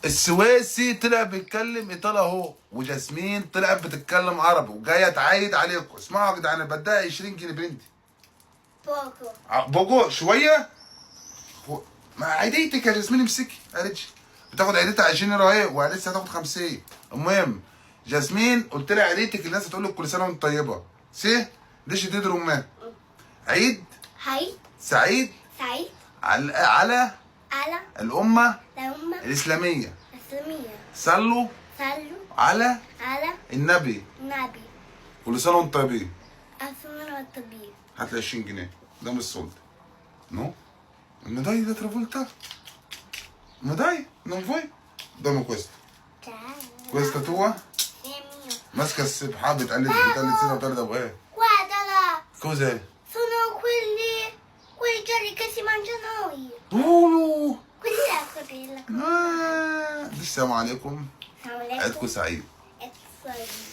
السويسي طلع بيتكلم ايطالي اهو، وجاسمين طلعت بتتكلم عربي وجايه تعايد عليكم. اسمعوا يا جدعان، بدها 20 جنيه بنتي. بوجو شويه. ما عيديتك يا جاسمين، امسكي. قالتش بتاخد عيدتها 20 يورو اهي، ولسه هتاخد 50. المهم جاسمين قلت لها عيدتك، الناس هتقول لك كل سنه وانت طيبه. ليش تدري امها؟ عيد سعيد على الامه الاسلاميه. صلوا على النبي. كل سنه وانتم طيبين. هات لي 20 جنيه. ده مش صلد. No? Non dai l'altra volta? Ma dai, non vuoi? Dammi questo. Questa tua? ماسكه السبحه بتقلد سنه وتالتة ابو ايه؟ Guardala! Cos'è? Sono quei giorni che si mangiano noi. Quelli là, quelli là. السلام عليكم. Ciao, عيدكم سعيد. Ecco.